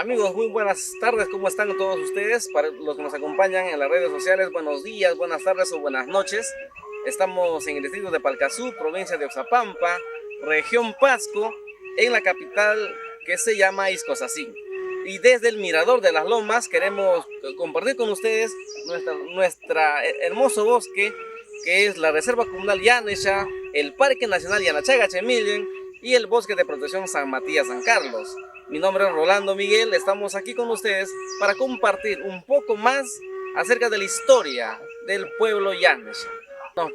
Amigos, muy buenas tardes, ¿cómo están todos ustedes? Para los que nos acompañan en las redes sociales, buenos días, buenas tardes o buenas noches. Estamos en el distrito de Palcazú, provincia de Oxapampa, región Pasco, en la capital que se llama Iscosasí. Y desde el Mirador de las Lomas queremos compartir con ustedes nuestro hermoso bosque, que es la Reserva Comunal Yanesha, el Parque Nacional Yanachaga-Chemillen y el Bosque de Protección San Matías San Carlos. Mi nombre es Rolando Miguel, estamos aquí con ustedes para compartir un poco más acerca de la historia del pueblo Yanesha.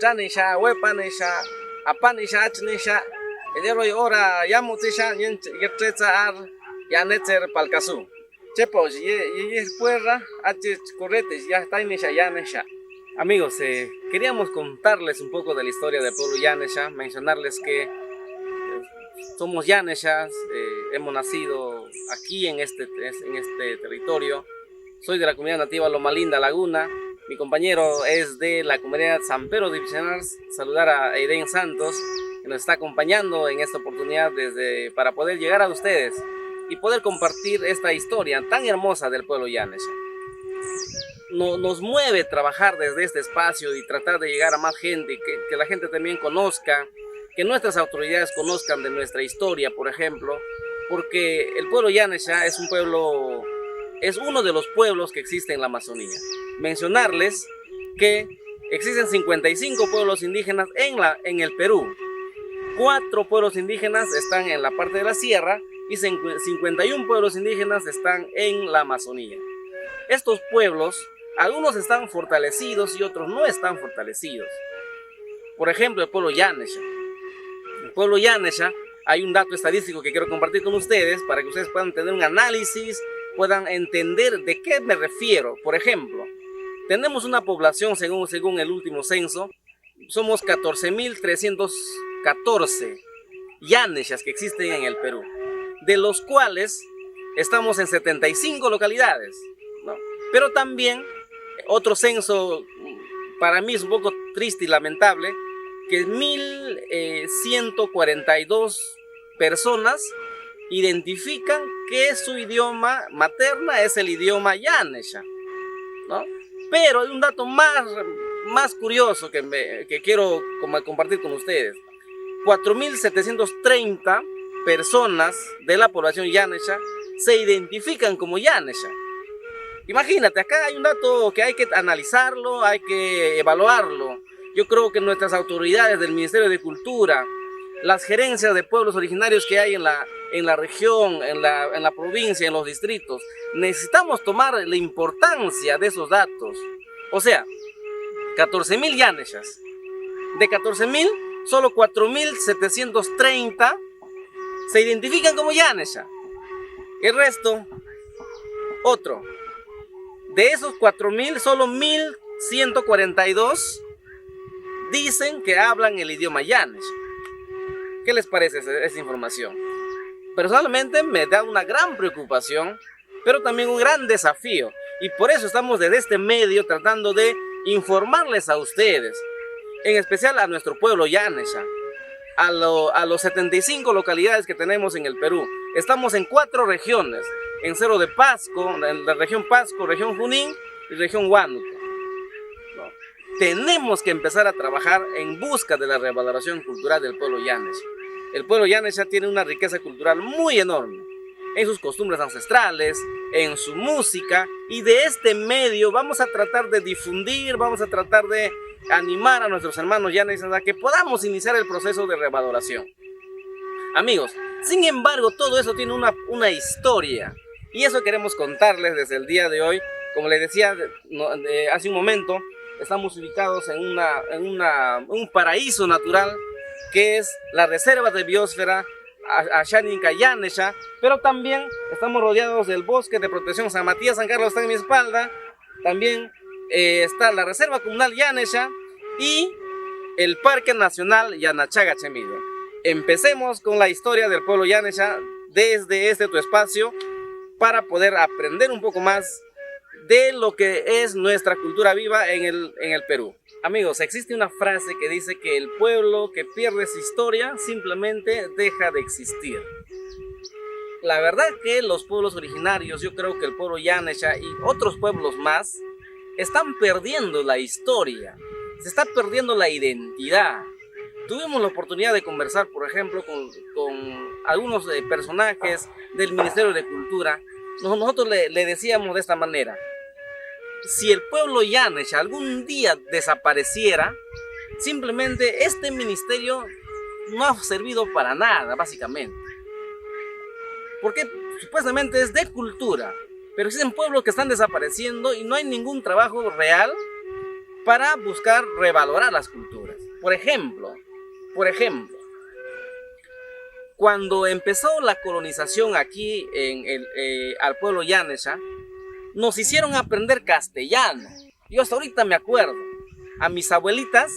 Yanesha, Huepanesha, Apanesha, Achnesha, el día de hoy ahora Yamutisha, Yertretzar, Yanetzer Palcazú. Chepos, y puerra, H corretes, ya está Yanesha, Yanesha. Amigos, queríamos contarles un poco de la historia del pueblo Yanesha, mencionarles que somos Yaneshas, hemos nacido aquí en este territorio. Soy de la comunidad nativa Loma Linda Laguna. Mi compañero es de la comunidad San Pedro de Vicenars. Saludar a Eden Santos, que nos está acompañando en esta oportunidad para poder llegar a ustedes y poder compartir esta historia tan hermosa del pueblo Yanesha. Nos mueve trabajar desde este espacio y tratar de llegar a más gente, que la gente también conozca, que nuestras autoridades conozcan de nuestra historia, por ejemplo, porque el pueblo Yanesha es uno de los pueblos que existe en la Amazonía. Mencionarles que existen 55 pueblos indígenas en el Perú. 4 pueblos indígenas están en la parte de la sierra y 51 pueblos indígenas están en la Amazonía. Estos pueblos, algunos están fortalecidos y otros no están fortalecidos. Por ejemplo, el pueblo Yanesha. El pueblo Yanesha, hay un dato estadístico que quiero compartir con ustedes para que ustedes puedan tener un análisis, puedan entender de qué me refiero. Por ejemplo, tenemos una población, según el último censo, somos 14.314 Yaneshas que existen en el Perú, de los cuales estamos en 75 localidades, ¿no? Pero también otro censo, para mí es un poco triste y lamentable, que 1.142 personas identifican que su idioma materna es el idioma Yanesha, ¿no? Pero hay un dato más curioso que quiero compartir con ustedes. 4.730 personas de la población Yanesha se identifican como Yanesha. Imagínate, acá hay un dato que hay que analizarlo, hay que evaluarlo. Yo creo que nuestras autoridades del Ministerio de Cultura, las gerencias de pueblos originarios que hay en la región, en la provincia, en los distritos, necesitamos tomar la importancia de esos datos. O sea, 14.000 Yaneshas. De 14.000, solo 4.730 se identifican como Yanesha. El resto, otro. De esos 4.000, solo 1.142 dicen que hablan el idioma Yanesha. ¿Qué les parece esa información? Personalmente me da una gran preocupación, pero también un gran desafío. Y por eso estamos desde este medio tratando de informarles a ustedes, en especial a nuestro pueblo Yanesha, a los 75 localidades que tenemos en el Perú. Estamos en 4 regiones, en Cerro de Pasco, en la región Pasco, región Junín y región Huánuco. Tenemos que empezar a trabajar en busca de la revaloración cultural del pueblo Yanesha. El pueblo Yanesha tiene una riqueza cultural muy enorme en sus costumbres ancestrales, en su música, y de este medio vamos a tratar de difundir, vamos a tratar de animar a nuestros hermanos Yaneshas a que podamos iniciar el proceso de revaloración. Amigos, sin embargo, todo eso tiene una historia, y eso queremos contarles desde el día de hoy. Como les decía hace un momento, estamos ubicados en un paraíso natural que es la Reserva de Biosfera Ashaninka Yanesha, pero también estamos rodeados del Bosque de Protección San Matías San Carlos, está en mi espalda. También está la Reserva Comunal Yanesha y el Parque Nacional Yanachaga-Chemillen. Empecemos con la historia del pueblo Yanesha desde tu espacio para poder aprender un poco más de lo que es nuestra cultura viva en el Perú. Amigos, existe una frase que dice que el pueblo que pierde su historia simplemente deja de existir. la verdad que los pueblos originarios, yo creo que el pueblo Yanesha y otros pueblos más, están perdiendo la historia, se está perdiendo la identidad. Tuvimos la oportunidad de conversar, por ejemplo, con algunos personajes del Ministerio de Cultura. Nosotros le decíamos de esta manera: si el pueblo Yanesha algún día desapareciera, simplemente este ministerio no ha servido para nada, básicamente. Porque supuestamente es de cultura, pero existen pueblos que están desapareciendo y no hay ningún trabajo real para buscar revalorar las culturas. Por ejemplo, cuando empezó la colonización aquí al pueblo Yanesha, nos hicieron aprender castellano. Yo hasta ahorita me acuerdo, a mis abuelitas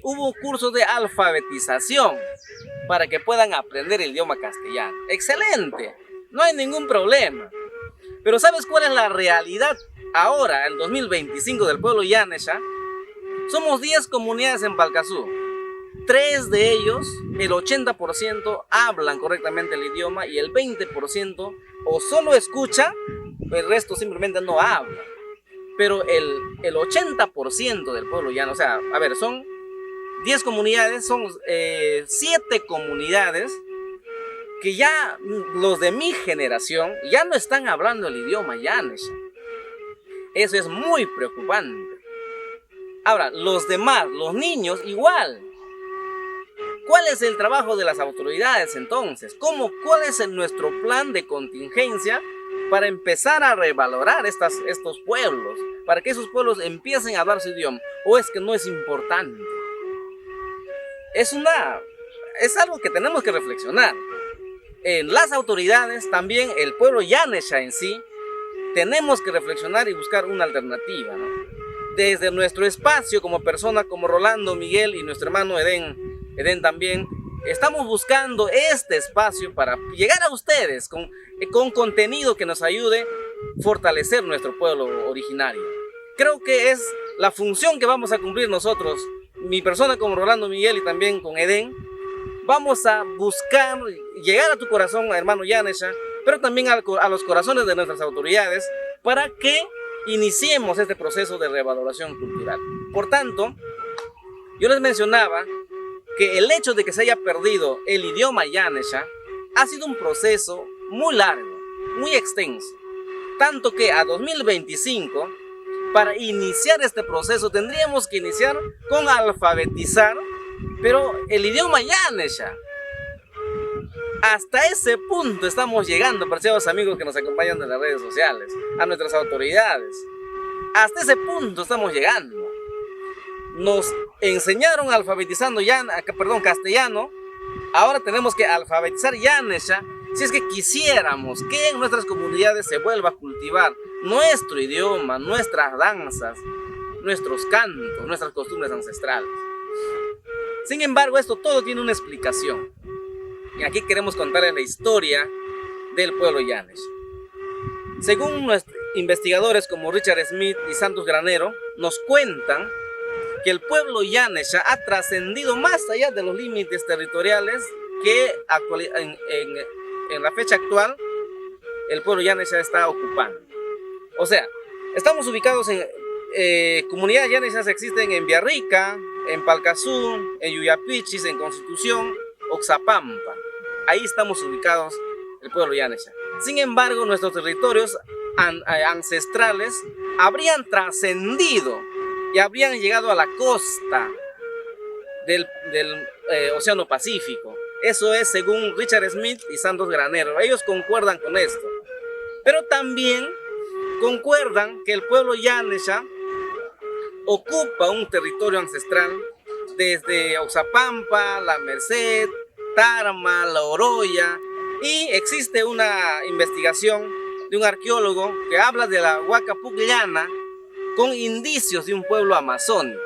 hubo cursos de alfabetización para que puedan aprender el idioma castellano. Excelente, no hay ningún problema. Pero ¿sabes cuál es la realidad ahora, en 2025, del pueblo Yanesha? Somos 10 comunidades en Palcazú. 3 de ellos, el 80%, hablan correctamente el idioma y el 20% o solo escucha, el resto simplemente no habla. Pero el 80% del pueblo llano, o sea, a ver, son 10 comunidades, son 7 comunidades que ya los de mi generación ya no están hablando el idioma Yanesha. Eso es muy preocupante. Ahora, los demás, los niños, igual. ¿Cuál es el trabajo de las autoridades entonces? ¿Cuál es nuestro plan de contingencia para empezar a revalorar estos pueblos? Para que esos pueblos empiecen a hablar su idioma. ¿O es que no es importante? Es algo que tenemos que reflexionar. Las autoridades, también el pueblo Yanesha en sí, tenemos que reflexionar y buscar una alternativa, ¿no? Desde nuestro espacio como persona, como Rolando, Miguel y nuestro hermano Edén también, estamos buscando este espacio para llegar a ustedes con contenido que nos ayude a fortalecer nuestro pueblo originario. Creo que es la función que vamos a cumplir nosotros, mi persona como Rolando, Miguel y también con Edén. Vamos a buscar llegar a tu corazón, hermano Yanesha, pero también a los corazones de nuestras autoridades para que iniciemos este proceso de revaloración cultural. Por tanto, yo les mencionaba que el hecho de que se haya perdido el idioma Yanesha ha sido un proceso muy largo, muy extenso. Tanto que a 2025, para iniciar este proceso, tendríamos que iniciar con alfabetizar, pero el idioma Yanesha. Hasta ese punto estamos llegando, apreciados amigos que nos acompañan en las redes sociales, a nuestras autoridades. Hasta ese punto estamos llegando. Nos enseñaron alfabetizando castellano, ahora tenemos que alfabetizar Yanesha si es que quisiéramos que en nuestras comunidades se vuelva a cultivar nuestro idioma, nuestras danzas, nuestros cantos, nuestras costumbres ancestrales. Sin embargo, esto todo tiene una explicación. Y aquí queremos contarles la historia del pueblo Yanesha. Según nuestros investigadores como Richard Smith y Santos Granero, nos cuentan que el pueblo Yanesha ha trascendido más allá de los límites territoriales que en la fecha actual el pueblo Yanesha está ocupando. O sea, estamos ubicados en comunidades Yaneshas existen en Villarrica, en Palcazú, en Yuyapichis, en Constitución, Oxapampa. Ahí estamos ubicados el pueblo Yanesha. Sin embargo, nuestros territorios ancestrales habrían trascendido y habrían llegado a la costa del Océano Pacífico. Eso es según Richard Smith y Santos Granero. Ellos concuerdan con esto. Pero también concuerdan que el pueblo Yanesha ocupa un territorio ancestral desde Oxapampa, La Merced, Tarma, La Oroya, y existe una investigación de un arqueólogo que habla de la Huaca Pucllana con indicios de un pueblo amazónico.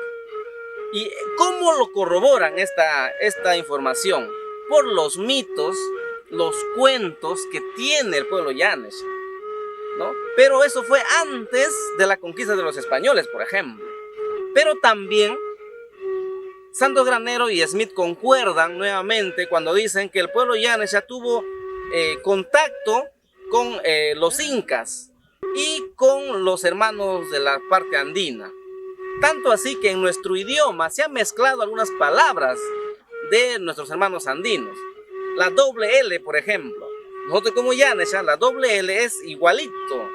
¿Y cómo lo corroboran esta información? Por los mitos, los cuentos que tiene el pueblo Yanesha, ¿no? Pero eso fue antes de la conquista de los españoles, por ejemplo. Pero también Santos Granero y Smith concuerdan nuevamente cuando dicen que el pueblo Yanesha tuvo contacto con los incas y con los hermanos de la parte andina. Tanto así que en nuestro idioma se han mezclado algunas palabras de nuestros hermanos andinos. La doble L, por ejemplo. Nosotros como Yanesha, la doble L es igualito.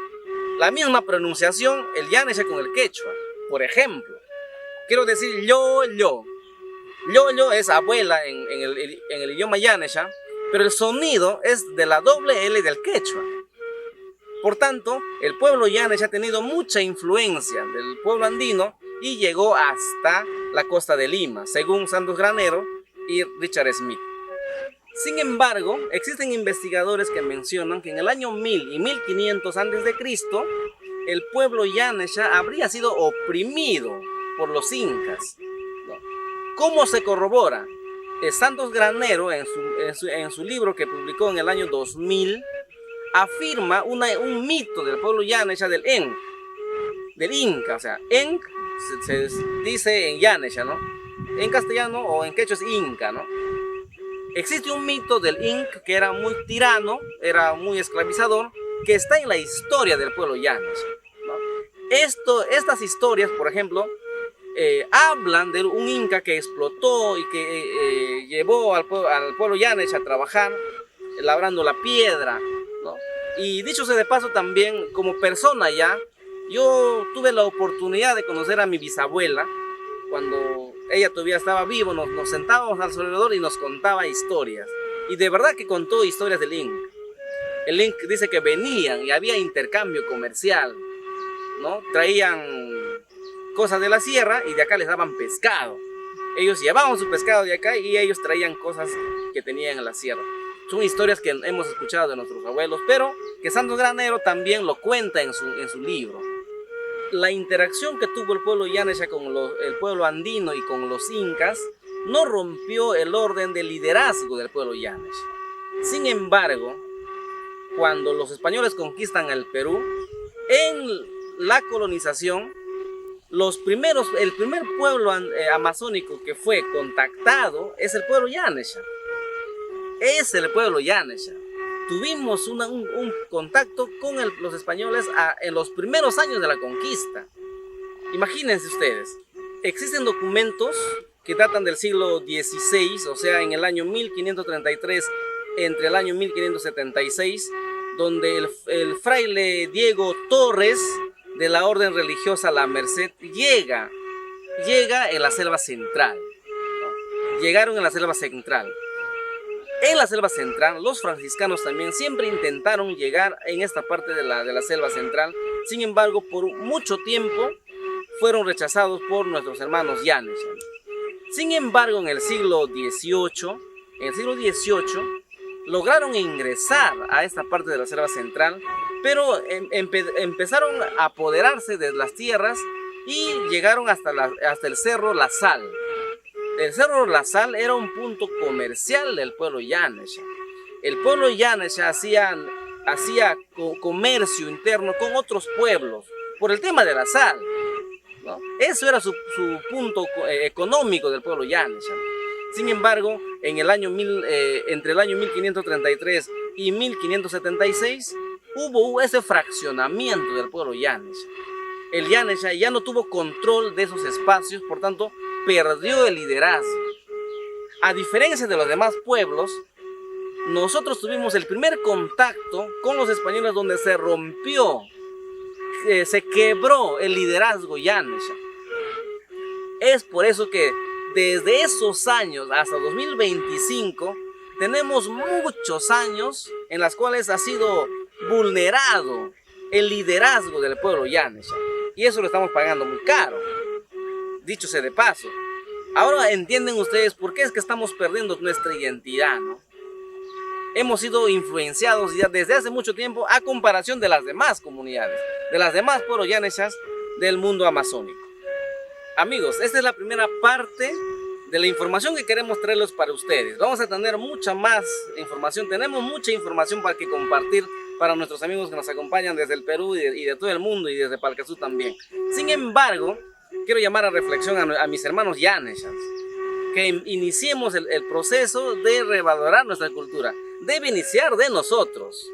La misma pronunciación, el Yanesha con el quechua. Por ejemplo, quiero decir yo. Yo es abuela en el idioma Yanesha, pero el sonido es de la doble L del quechua. Por tanto, el pueblo Yanesha ha tenido mucha influencia del pueblo andino y llegó hasta la costa de Lima, según Santos Granero y Richard Smith. Sin embargo, existen investigadores que mencionan que en el año 1000 y 1500 a.C., el pueblo Yanesha habría sido oprimido por los incas. ¿Cómo se corrobora? Santos Granero, en su libro que publicó en el año 2000, afirma un mito del pueblo Yanesha del Inca. O sea, Enc se dice en Yanesha, ¿no? En castellano o en quechua es Inca, ¿no? Existe un mito del Inca que era muy tirano, era muy esclavizador, que está en la historia del pueblo Yanesha, ¿no? Estas historias, por ejemplo, hablan de un Inca que explotó y que llevó al pueblo Yanesha a trabajar labrando la piedra, ¿no? Y dicho sea de paso también, como persona ya, yo tuve la oportunidad de conocer a mi bisabuela cuando ella todavía estaba viva. Nos sentábamos alrededor y nos contaba historias. Y de verdad que contó historias del Inca. El Inca dice que venían y había intercambio comercial, ¿no? Traían cosas de la sierra y de acá les daban pescado. Ellos llevaban su pescado de acá y ellos traían cosas que tenían en la sierra. Son historias que hemos escuchado de nuestros abuelos, pero que Santos Granero también lo cuenta en su libro. La interacción que tuvo el pueblo Yanesha con el pueblo andino y con los incas no rompió el orden de liderazgo del pueblo Yanesha. Sin embargo, cuando los españoles conquistan el Perú, en la colonización, el primer pueblo amazónico que fue contactado es el pueblo Yanesha. Es el pueblo Yanesha. Tuvimos un contacto con los españoles en los primeros años de la conquista. Imagínense ustedes, existen documentos que datan del siglo XVI, o sea, en el año 1533, entre el año 1576, donde el fraile Diego Torres, de la orden religiosa La Merced, llega en la selva central. Llegaron en la selva central. En la selva central, los franciscanos también siempre intentaron llegar en esta parte de la selva central. Sin embargo, por mucho tiempo fueron rechazados por nuestros hermanos Yanesha. Sin embargo, en el siglo XVIII, lograron ingresar a esta parte de la selva central, pero empezaron a apoderarse de las tierras y llegaron hasta el Cerro La Sal. El Cerro La Sal era un punto comercial del pueblo Yanesha. El pueblo Yanesha hacía comercio interno con otros pueblos por el tema de la sal, ¿no? Eso era su punto económico del pueblo Yanesha. Sin embargo, entre el año 1533 y 1576 hubo ese fraccionamiento del pueblo Yanesha. El Yanesha ya no tuvo control de esos espacios, por tanto, perdió el liderazgo. A diferencia de los demás pueblos, nosotros tuvimos el primer contacto con los españoles donde se rompió, se quebró el liderazgo Yanesha. Es por eso que desde esos años hasta 2025 tenemos muchos años en los cuales ha sido vulnerado el liderazgo del pueblo Yanesha. Y eso lo estamos pagando muy caro, dicho sea de paso. Ahora entienden ustedes por qué es que estamos perdiendo nuestra identidad, ¿no? Hemos sido influenciados ya desde hace mucho tiempo a comparación de las demás comunidades, de las demás pueblos Yaneshas del mundo amazónico. Amigos, esta es la primera parte de la información que queremos traerles para ustedes. Vamos a tener mucha más información, tenemos mucha información para que compartir para nuestros amigos que nos acompañan desde el Perú y de todo el mundo y desde Palcazú también. Sin embargo, quiero llamar a reflexión a mis hermanos Yaneshas, que iniciemos el proceso de revalorar nuestra cultura, debe iniciar de nosotros.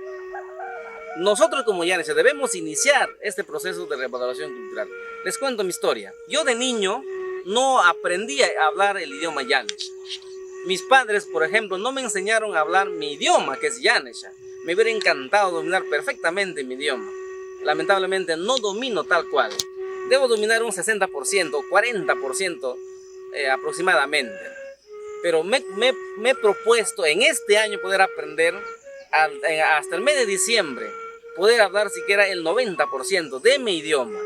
Nosotros como Yanesha debemos iniciar este proceso de revaloración cultural. Les cuento mi historia. Yo de niño no aprendí a hablar el idioma Yanesha. Mis padres, por ejemplo, no me enseñaron a hablar mi idioma, que es Yanesha. Me hubiera encantado dominar perfectamente mi idioma. Lamentablemente no domino tal cual. Debo dominar un 60%, 40% aproximadamente. Pero me he propuesto en este año poder aprender hasta el mes de diciembre, poder hablar siquiera el 90% de mi idioma.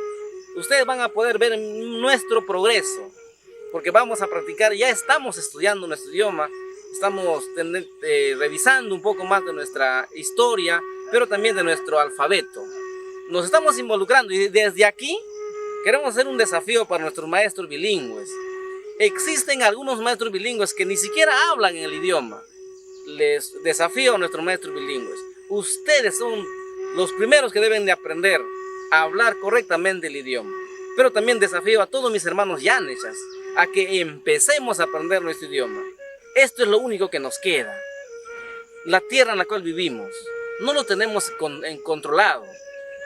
Ustedes van a poder ver nuestro progreso, porque vamos a practicar, ya estamos estudiando nuestro idioma, estamos revisando un poco más de nuestra historia, pero también de nuestro alfabeto. Nos estamos involucrando y desde aquí queremos hacer un desafío para nuestros maestros bilingües. Existen algunos maestros bilingües que ni siquiera hablan en el idioma. Les desafío a nuestros maestros bilingües. Ustedes son los primeros que deben de aprender a hablar correctamente el idioma. Pero también desafío a todos mis hermanos Yaneshas a que empecemos a aprender nuestro idioma. Esto es lo único que nos queda. La tierra en la cual vivimos no lo tenemos controlado.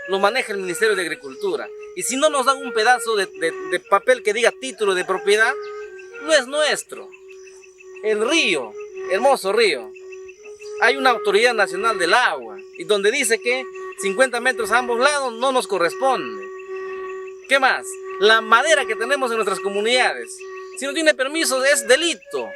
Lo maneja el Ministerio de Agricultura. Y si no nos dan un pedazo de papel que diga título de propiedad, no es nuestro. El río, hermoso río, hay una autoridad nacional del agua y donde dice que 50 metros a ambos lados no nos corresponde. ¿Qué más? La madera que tenemos en nuestras comunidades, si no tiene permiso es delito.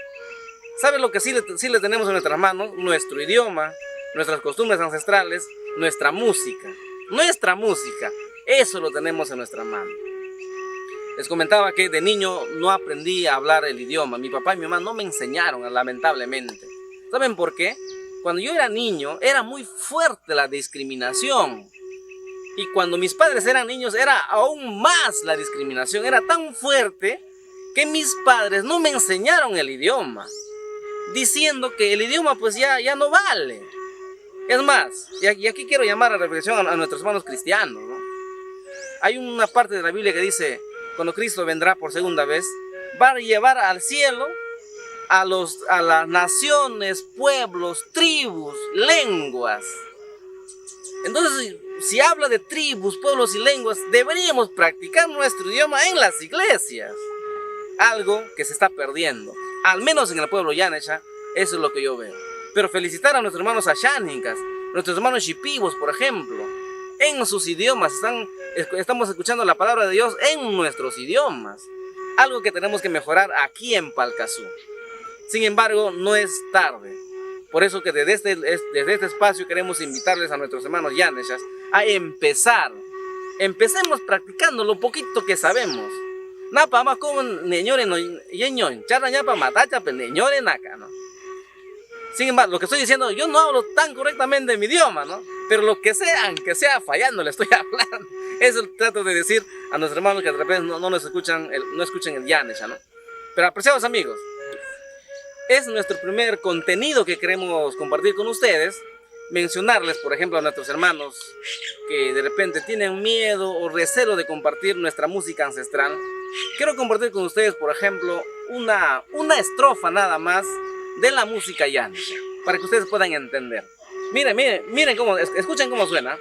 ¿Sabe lo que sí le tenemos en nuestras manos? Nuestro idioma, nuestras costumbres ancestrales, nuestra música. Nuestra música, eso lo tenemos en nuestra mano. Les comentaba que de niño no aprendí a hablar el idioma. Mi papá y mi mamá no me enseñaron, lamentablemente. ¿Saben por qué? Cuando yo era niño era muy fuerte la discriminación. Y cuando mis padres eran niños era aún más la discriminación. Era tan fuerte que mis padres no me enseñaron el idioma, diciendo que el idioma pues ya no vale. Es más, y aquí quiero llamar a reflexión a nuestros hermanos cristianos, ¿no? Hay una parte de la Biblia que dice, cuando Cristo vendrá por segunda vez, va a llevar al cielo a las naciones, pueblos, tribus, lenguas. Entonces, si habla de tribus, pueblos y lenguas, deberíamos practicar nuestro idioma en las iglesias. Algo que se está perdiendo, al menos en el pueblo Yanesha, eso es lo que yo veo. Pero felicitar a nuestros hermanos ashánicas, nuestros hermanos shipibos, por ejemplo, en sus idiomas, estamos escuchando la palabra de Dios en nuestros idiomas. Algo que tenemos que mejorar aquí en Palcazú. Sin embargo, no es tarde. Por eso que desde este espacio queremos invitarles a nuestros hermanos Yaneshas a empezar. Empecemos practicando lo poquito que sabemos. Napa más como neñore no yeñon, charra ñapa matacha pe neñore naka, ¿no? Sin embargo, lo que estoy diciendo, yo no hablo tan correctamente mi idioma, ¿no? Pero lo que sea, aunque sea fallando, le estoy hablando. Eso trato de decir a nuestros hermanos que de repente no nos escuchan, no escuchen el Yanesha, ¿no? Pero apreciados amigos, es nuestro primer contenido que queremos compartir con ustedes. Mencionarles, por ejemplo, a nuestros hermanos que de repente tienen miedo o recelo de compartir nuestra música ancestral. Quiero compartir con ustedes, por ejemplo, una estrofa nada más de la música Yanesha, para que ustedes puedan entender. Miren cómo, escuchen cómo suena.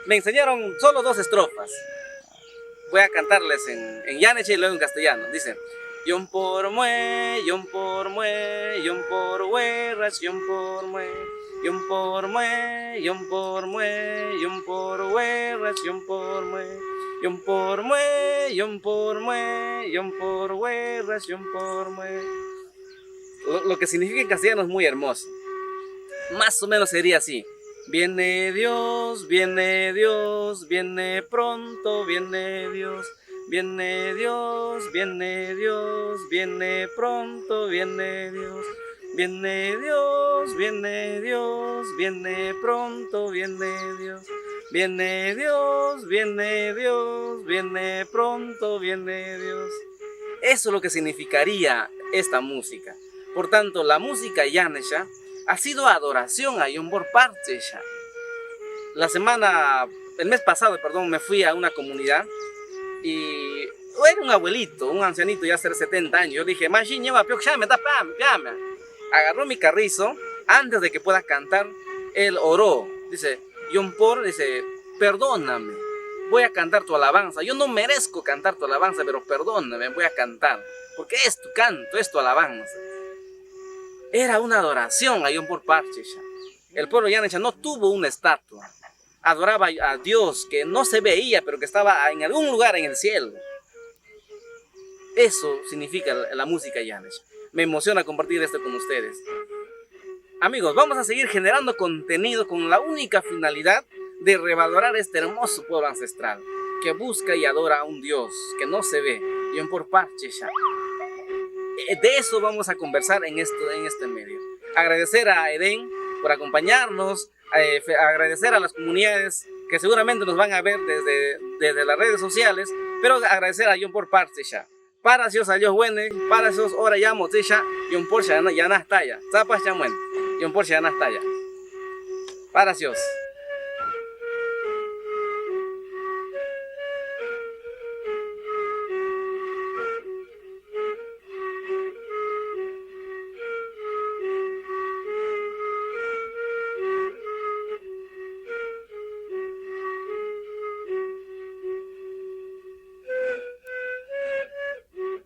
Me enseñaron solo 2 estrofas. Voy a cantarles en Yanesha y luego en castellano. Dicen: yon por mue, yon por mue, yon por huerras, yon por mue, yon por mue, yon por mue, yon por huerras, yon por mue, yon por mue, yon por mue, yon por huerras, yon por mue. Lo que significa en castellano es muy hermoso. Más o menos sería así: viene Dios, viene Dios, viene pronto, viene Dios, viene Dios, viene Dios, viene pronto, viene Dios, viene Dios, viene Dios, viene pronto, viene Dios, viene Dios, viene pronto, viene Dios. Eso es lo que significaría esta música. Por tanto, la música yanesha ha sido adoración a Yombor Parchesha. El mes pasado, perdón, me fui a una comunidad y era un abuelito, un ancianito ya hace 70 años. Yo dije, Mashi, lleva, agarró mi carrizo, antes de que pueda cantar, él oró. Dice, Yompor, dice, perdóname, voy a cantar tu alabanza. Yo no merezco cantar tu alabanza, pero perdóname, voy a cantar. Porque es tu canto, es tu alabanza. Era una adoración a Yompor Parchesha. El pueblo yanesha no tuvo una estatua. Adoraba a Dios que no se veía, pero que estaba en algún lugar en el cielo. Eso significa la música yanesha. Me emociona compartir esto con ustedes. Amigos, vamos a seguir generando contenido con la única finalidad de revalorar este hermoso pueblo ancestral que busca y adora a un Dios que no se ve, Yompor Parchesha. De eso vamos a conversar en este medio. Agradecer a Eden por acompañarnos, agradecer a las comunidades que seguramente nos van a ver desde las redes sociales, pero agradecer a Yompor Parchesha. Para si os salió bueno, para si os ahora ya motilla, Yompor ya no está ya. Zapas ya bueno, Yompor ya no está ya. Para si os.